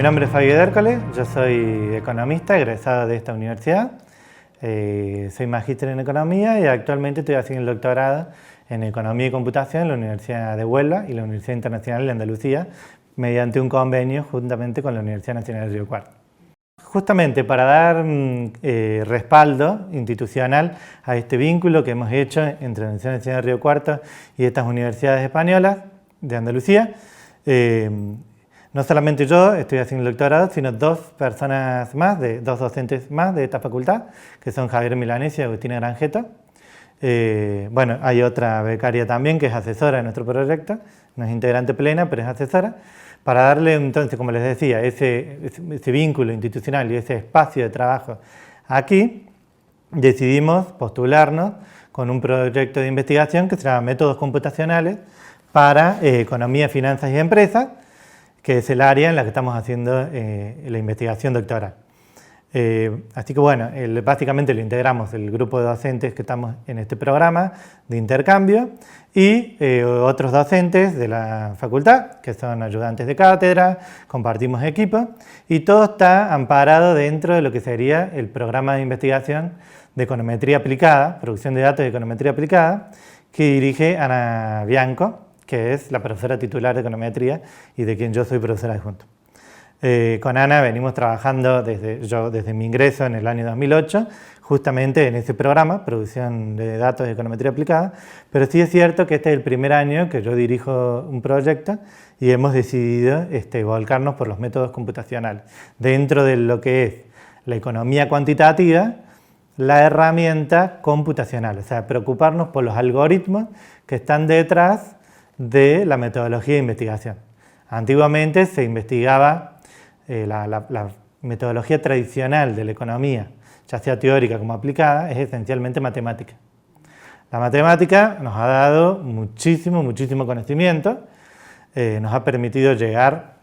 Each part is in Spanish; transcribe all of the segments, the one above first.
nombre es Fabio Dércole, yo soy economista egresado de esta universidad. Soy magíster en economía y actualmente estoy haciendo el doctorado en economía y computación en la Universidad de Huelva y la Universidad Internacional de Andalucía, mediante un convenio juntamente con la Universidad Nacional de Río Cuarto. Justamente para dar respaldo institucional a este vínculo que hemos hecho entre la Universidad Nacional de Río Cuarto y estas universidades españolas de Andalucía, no solamente yo estoy haciendo el doctorado, sino dos personas más, dos docentes más de esta facultad, que son Javier Milanés y Agustina Granjeto. Bueno, hay otra becaria también que es asesora de nuestro proyecto, no es integrante plena, pero es asesora, para darle entonces, como les decía, ese vínculo institucional y ese espacio de trabajo aquí, decidimos postularnos con un proyecto de investigación que se llama Métodos Computacionales para Economía, Finanzas y Empresas, que es el área en la que estamos haciendo la investigación doctoral. Así que bueno, básicamente lo integramos el grupo de docentes que estamos en este programa de intercambio y otros docentes de la facultad, que son ayudantes de cátedra, compartimos equipo y todo está amparado dentro de lo que sería el programa de investigación de econometría aplicada, producción de datos de econometría aplicada, que dirige Ana Bianco, que es la profesora titular de econometría y de quien yo soy profesor adjunto. Con Ana venimos trabajando desde mi ingreso en el año 2008, justamente en ese programa, producción de datos de econometría aplicada, pero sí es cierto que este es el primer año que yo dirijo un proyecto y hemos decidido volcarnos por los métodos computacionales. Dentro de lo que es la economía cuantitativa, la herramienta computacional, o sea, preocuparnos por los algoritmos que están detrás de la metodología de investigación. Antiguamente se investigaba la metodología tradicional de la economía, ya sea teórica como aplicada, es esencialmente matemática. La matemática nos ha dado muchísimo conocimiento, nos ha permitido llegar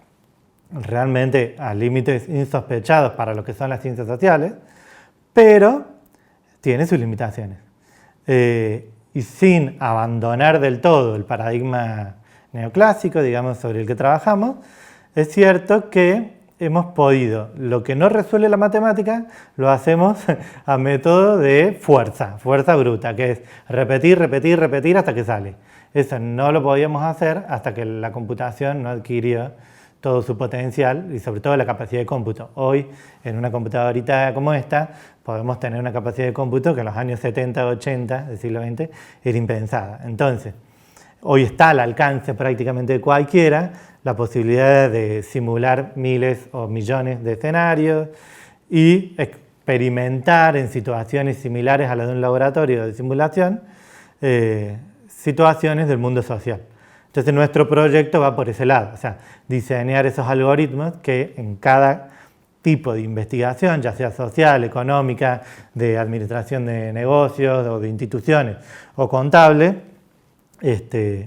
realmente a límites insospechados para lo que son las ciencias sociales, pero tiene sus limitaciones. Y sin abandonar del todo el paradigma neoclásico, digamos, sobre el que trabajamos, es cierto que hemos podido, lo que no resuelve la matemática, lo hacemos a método de fuerza bruta, que es repetir hasta que sale. Eso no lo podíamos hacer hasta que la computación no adquirió todo su potencial y sobre todo la capacidad de cómputo. Hoy, en una computadorita como esta, podemos tener una capacidad de cómputo que en los años 70 o 80 del siglo XX era impensada. Entonces, hoy está al alcance prácticamente de cualquiera la posibilidad de simular miles o millones de escenarios y experimentar en situaciones similares a las de un laboratorio de simulación, situaciones del mundo social. Entonces nuestro proyecto va por ese lado, o sea, diseñar esos algoritmos que en cada tipo de investigación, ya sea social, económica, de administración de negocios o de instituciones o contable,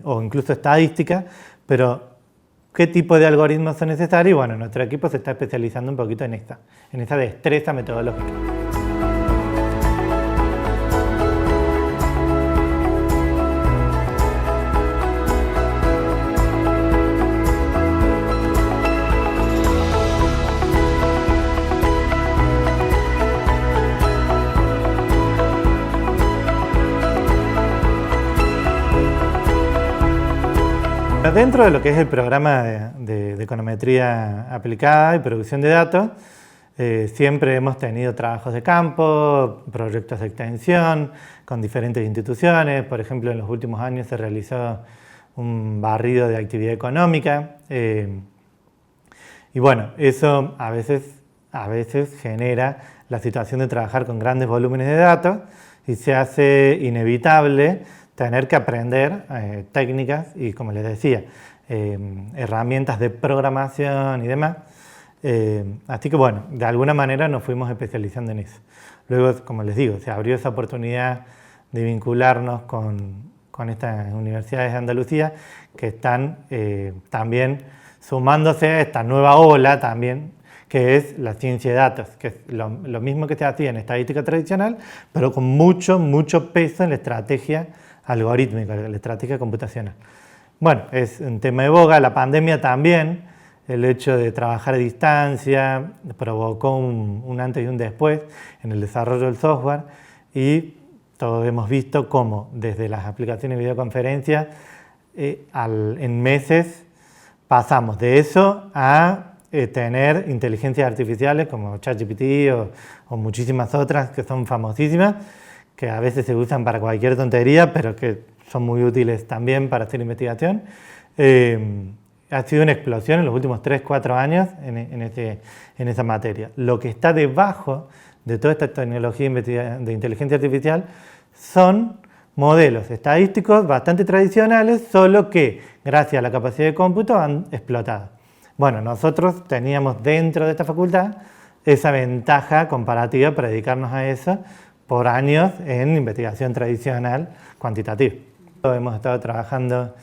o incluso estadística, pero ¿qué tipo de algoritmos son necesarios? Y bueno, nuestro equipo se está especializando un poquito en esa destreza metodológica. Dentro de lo que es el programa de econometría aplicada y producción de datos, siempre hemos tenido trabajos de campo, proyectos de extensión con diferentes instituciones. Por ejemplo, en los últimos años se realizó un barrido de actividad económica. Y bueno, eso a veces genera la situación de trabajar con grandes volúmenes de datos y se hace inevitable tener que aprender técnicas y, como les decía, herramientas de programación y demás. Así que bueno, de alguna manera nos fuimos especializando en eso. Luego, como les digo, se abrió esa oportunidad de vincularnos con estas universidades de Andalucía que están también sumándose a esta nueva ola también, que es la ciencia de datos, que es lo mismo que se hacía en estadística tradicional, pero con mucho peso en la estrategia algorítmica, la estrategia computacional. Bueno, es un tema de boga, la pandemia también el hecho de trabajar a distancia provocó un antes y un después en el desarrollo del software, y todos hemos visto cómo desde las aplicaciones de videoconferencia en meses pasamos de eso a tener inteligencias artificiales como ChatGPT o muchísimas otras que son famosísimas, que a veces se usan para cualquier tontería, pero que son muy útiles también para hacer investigación. Ha sido una explosión en los últimos 3-4 años en esa materia. Lo que está debajo de toda esta tecnología de inteligencia artificial son modelos estadísticos bastante tradicionales, solo que gracias a la capacidad de cómputo han explotado. Bueno, nosotros teníamos dentro de esta facultad esa ventaja comparativa para dedicarnos a eso por años en investigación tradicional cuantitativa. Hemos estado trabajando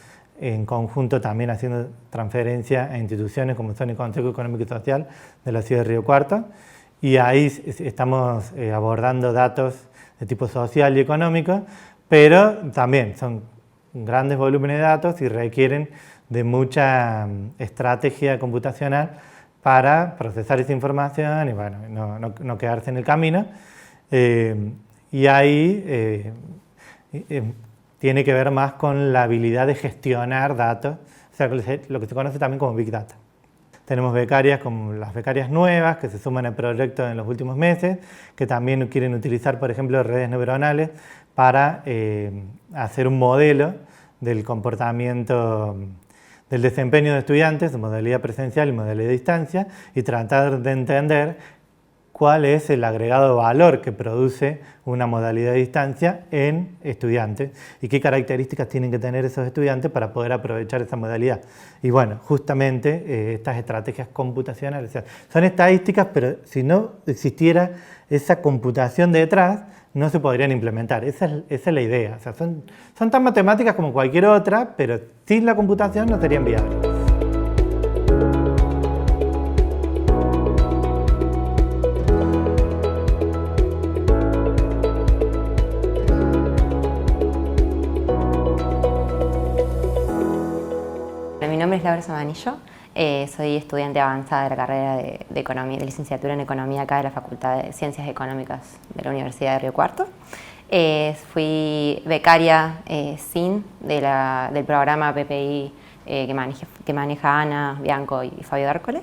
en conjunto también haciendo transferencia a instituciones como son el Consejo Económico y Social de la ciudad de Río Cuarto, y ahí estamos abordando datos de tipo social y económico, pero también son grandes volúmenes de datos y requieren de mucha estrategia computacional para procesar esa información y bueno, no quedarse en el camino. Y ahí tiene que ver más con la habilidad de gestionar datos, o sea, lo que se conoce también como Big Data. Tenemos becarias como las becarias nuevas que se suman al proyecto en los últimos meses, que también quieren utilizar, por ejemplo, redes neuronales para hacer un modelo del comportamiento, del desempeño de estudiantes, de modalidad presencial y modalidad de distancia, y tratar de entender cuál es el agregado de valor que produce una modalidad de distancia en estudiantes y qué características tienen que tener esos estudiantes para poder aprovechar esa modalidad. Y bueno, justamente estas estrategias computacionales, o sea, son estadísticas, pero si no existiera esa computación detrás, no se podrían implementar. Esa es la idea. O sea, son tan matemáticas como cualquier otra, pero sin la computación no serían viables. Mi nombre es Laura Samanillo, soy estudiante avanzada de la carrera de Economía, de licenciatura en Economía acá de la Facultad de Ciencias Económicas de la Universidad de Río Cuarto. Fui becaria SIN del programa PPI que maneja Ana Bianco y Fabio Dárcole.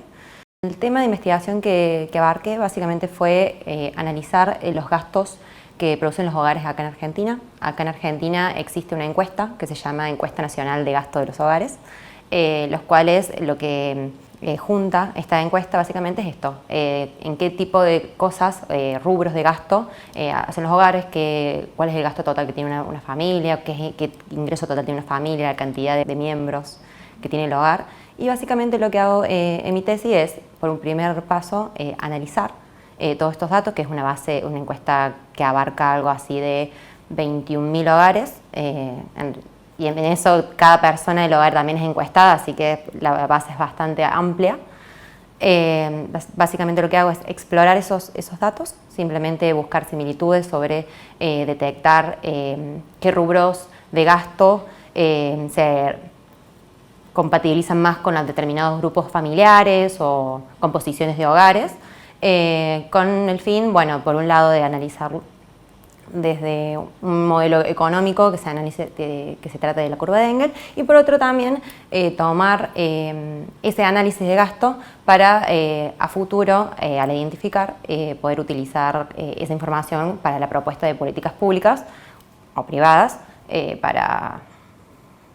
El tema de investigación que abarqué básicamente fue analizar los gastos que producen los hogares acá en Argentina. Acá en Argentina existe una encuesta que se llama Encuesta Nacional de Gasto de los Hogares, los cuales lo que junta esta encuesta básicamente es esto, en qué tipo de cosas, rubros de gasto hacen los hogares, cuál es el gasto total que tiene una familia, qué ingreso total tiene una familia, la cantidad de miembros que tiene el hogar. Y básicamente lo que hago en mi tesis es, por un primer paso, analizar todos estos datos, que es una encuesta que abarca algo así de 21.000 hogares, y en eso cada persona del hogar también es encuestada, así que la base es bastante amplia. Básicamente lo que hago es explorar esos datos, simplemente buscar similitudes sobre detectar qué rubros de gasto se compatibilizan más con determinados grupos familiares o composiciones de hogares, con el fin, bueno, por un lado de analizar desde un modelo económico que se trata de la curva de Engel, y por otro también tomar ese análisis de gasto para a futuro, al identificar, poder utilizar esa información para la propuesta de políticas públicas o privadas para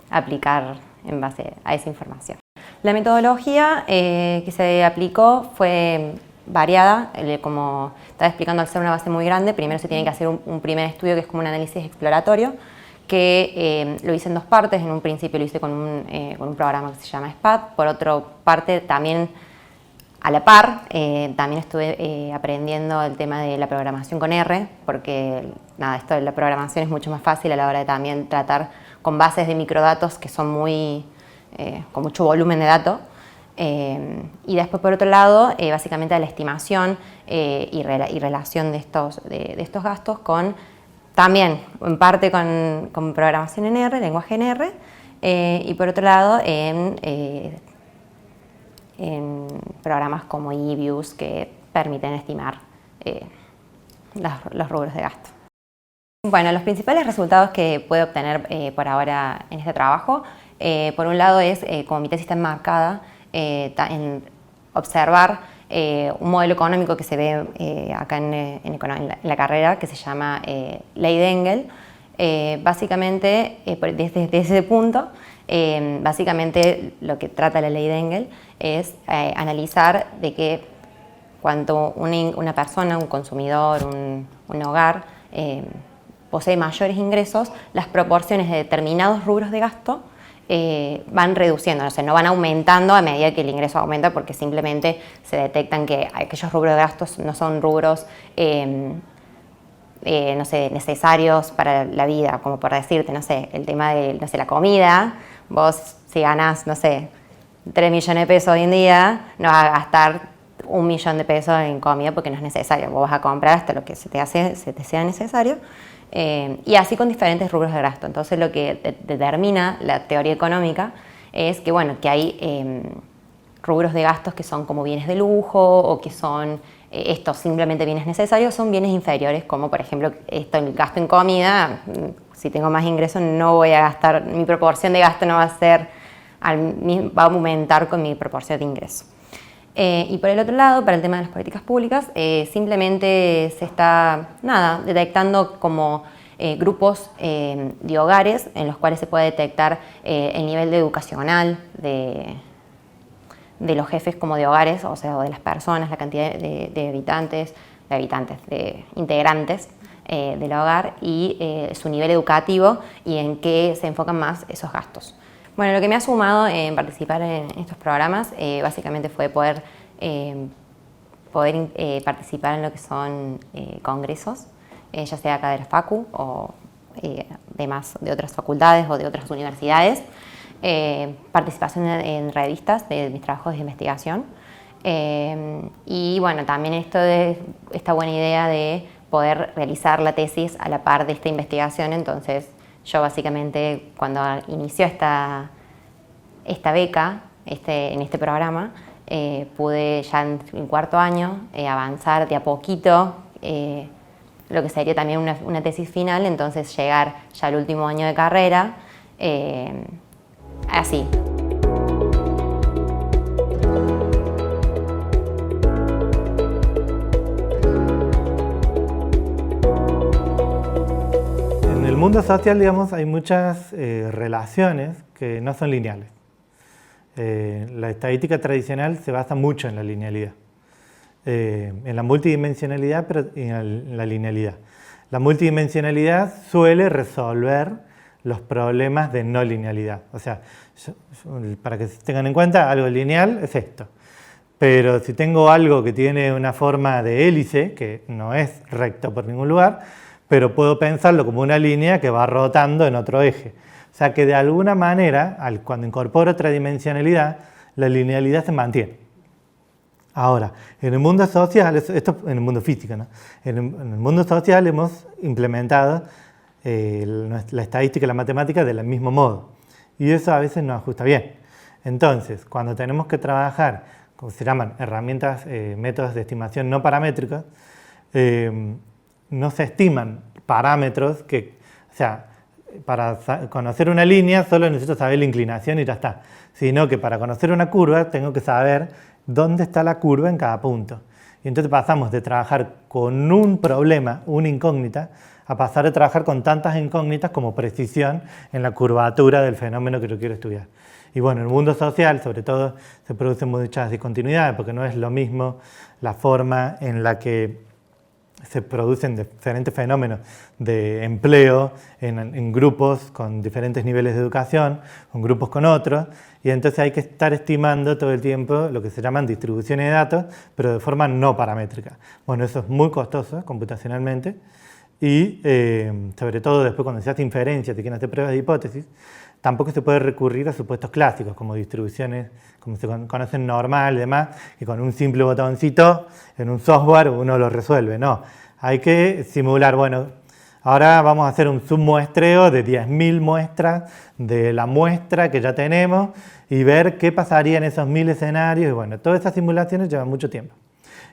aplicar en base a esa información. La metodología que se aplicó fue variada, como estaba explicando, al ser una base muy grande, primero se tiene que hacer un primer estudio que es como un análisis exploratorio, que lo hice en dos partes. En un principio lo hice con un programa que se llama SPAT, por otra parte también a la par, también estuve aprendiendo el tema de la programación con R, porque nada, esto de la programación es mucho más fácil a la hora de también tratar con bases de microdatos que son con mucho volumen de datos. Y después, por otro lado, básicamente la estimación y relación de estos gastos también en parte con programación en R, lenguaje en R, y por otro lado en en programas como eViews que permiten estimar los rubros de gasto. Bueno, los principales resultados que puedo obtener por ahora en este trabajo, por un lado es, como mi tesis está enmarcada, en observar un modelo económico que se ve acá en la carrera, que se llama Ley de Engel. Básicamente, desde ese punto, básicamente lo que trata la Ley de Engel es analizar de que cuando una persona, un consumidor, un hogar, posee mayores ingresos, las proporciones de determinados rubros de gasto van reduciendo, o sea, no van aumentando a medida que el ingreso aumenta, porque simplemente se detectan que aquellos rubros de gastos no son rubros no sé, necesarios para la vida, como por decirte, no sé, el tema de, no sé, la comida. Vos, si ganás, no sé, 3 millones de pesos hoy en día, no vas a gastar 1 millón de pesos en comida porque no es necesario. Vos vas a comprar hasta lo que se te sea necesario. Y así con diferentes rubros de gasto. Entonces lo que determina la teoría económica es que, bueno, que hay rubros de gastos que son como bienes de lujo o que son estos simplemente bienes necesarios, son bienes inferiores, como por ejemplo el gasto en comida. Si tengo más ingresos no voy a gastar, mi proporción de gasto no va a ser, va a aumentar con mi proporción de ingreso. Y por el otro lado, para el tema de las políticas públicas, simplemente se está detectando como grupos de hogares en los cuales se puede detectar el nivel de educacional de los jefes como de hogares, o sea, de las personas, la cantidad de integrantes del hogar y su nivel educativo y en qué se enfocan más esos gastos. Bueno, lo que me ha sumado en participar en estos programas básicamente fue poder participar en lo que son congresos, ya sea acá de la Facu o de otras facultades o de otras universidades, participación en revistas de mis trabajos de investigación y bueno, también esta buena idea de poder realizar la tesis a la par de esta investigación. Entonces yo básicamente cuando inició esta beca en este programa pude ya en 4º año avanzar de a poquito lo que sería también una tesis final, entonces llegar ya al último año de carrera así. En el mundo social, digamos, hay muchas relaciones que no son lineales. La estadística tradicional se basa mucho en la linealidad, en la multidimensionalidad, pero en la linealidad. La multidimensionalidad suele resolver los problemas de no linealidad. O sea, para que tengan en cuenta, algo lineal es esto. Pero si tengo algo que tiene una forma de hélice, que no es recto por ningún lugar, pero puedo pensarlo como una línea que va rotando en otro eje. O sea que de alguna manera, cuando incorporo otra dimensionalidad, la linealidad se mantiene. Ahora, en el mundo social, esto en el mundo físico, ¿no? En el mundo social hemos implementado la estadística y la matemática del mismo modo. Y eso a veces no ajusta bien. Entonces, cuando tenemos que trabajar, como se llaman herramientas, métodos de estimación no paramétricos, no se estiman parámetros o sea, para conocer una línea solo necesito saber la inclinación y ya está. Sino que para conocer una curva tengo que saber dónde está la curva en cada punto. Y entonces pasamos de trabajar con un problema, una incógnita, a pasar a trabajar con tantas incógnitas como precisión en la curvatura del fenómeno que yo quiero estudiar. Y bueno, en el mundo social, sobre todo, se producen muchas discontinuidades, porque no es lo mismo la forma en la que se producen diferentes fenómenos de empleo en grupos con diferentes niveles de educación, con grupos con otros, y entonces hay que estar estimando todo el tiempo lo que se llaman distribuciones de datos, pero de forma no paramétrica. Bueno, eso es muy costoso computacionalmente, y sobre todo después cuando se hace inferencia, se quieren hacer pruebas de hipótesis, tampoco se puede recurrir a supuestos clásicos como distribuciones, como se conocen normal y demás, que con un simple botoncito en un software uno lo resuelve. No, hay que simular, bueno, Ahora vamos a hacer un submuestreo de 10.000 muestras de la muestra que ya tenemos y ver qué pasaría en esos 1.000 escenarios. Y bueno, todas esas simulaciones llevan mucho tiempo.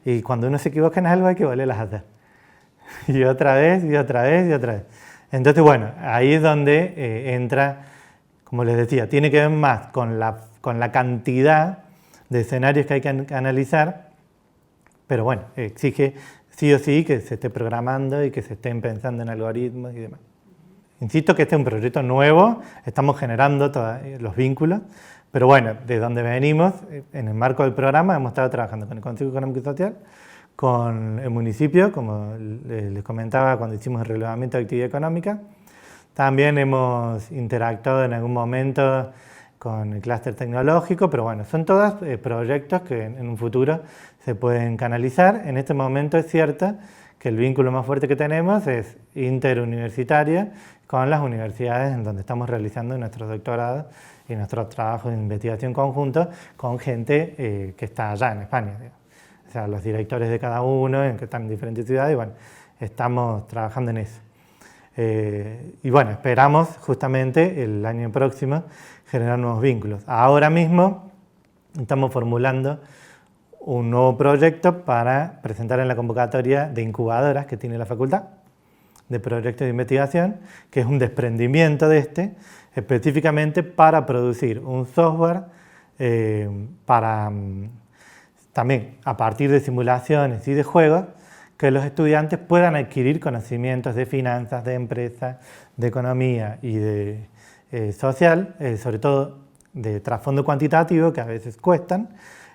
Y cuando uno se equivoca en algo hay que volverlas a hacer. Y otra vez, y otra vez, y otra vez. Entonces, bueno, ahí es donde entra, como les decía, tiene que ver más con la cantidad de escenarios que hay que analizar, pero bueno, exige sí o sí que se esté programando y que se estén pensando en algoritmos y demás. Insisto que este es un proyecto nuevo, estamos generando todos los vínculos, pero bueno, de donde venimos, en el marco del programa hemos estado trabajando con el Consejo Económico y Social, con el municipio, como les comentaba cuando hicimos el relevamiento de actividad económica. También hemos interactuado en algún momento con el clúster tecnológico, pero bueno, son todos proyectos que en un futuro se pueden canalizar. En este momento es cierto que el vínculo más fuerte que tenemos es interuniversitario con las universidades en donde estamos realizando nuestros doctorados y nuestros trabajos de investigación conjuntos con gente que está allá en España, digamos. O sea, los directores de cada uno, que están en diferentes ciudades, y bueno, estamos trabajando en eso. Y bueno, esperamos justamente el año próximo generar nuevos vínculos. Ahora mismo estamos formulando un nuevo proyecto para presentar en la convocatoria de incubadoras que tiene la facultad, de proyectos de investigación, que es un desprendimiento de específicamente para producir un software para también a partir de simulaciones y de juegos, que los estudiantes puedan adquirir conocimientos de finanzas, de empresas, de economía y de social, sobre todo de trasfondo cuantitativo, que a veces cuestan,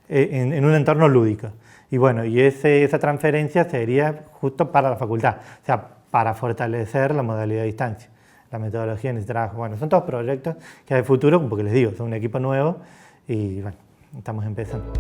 en un entorno lúdico. Y bueno, y esa transferencia sería justo para la facultad, o sea, para fortalecer la modalidad de distancia, la metodología en el trabajo. Bueno, son todos proyectos que hay futuro, porque les digo, son un equipo nuevo y bueno, estamos empezando.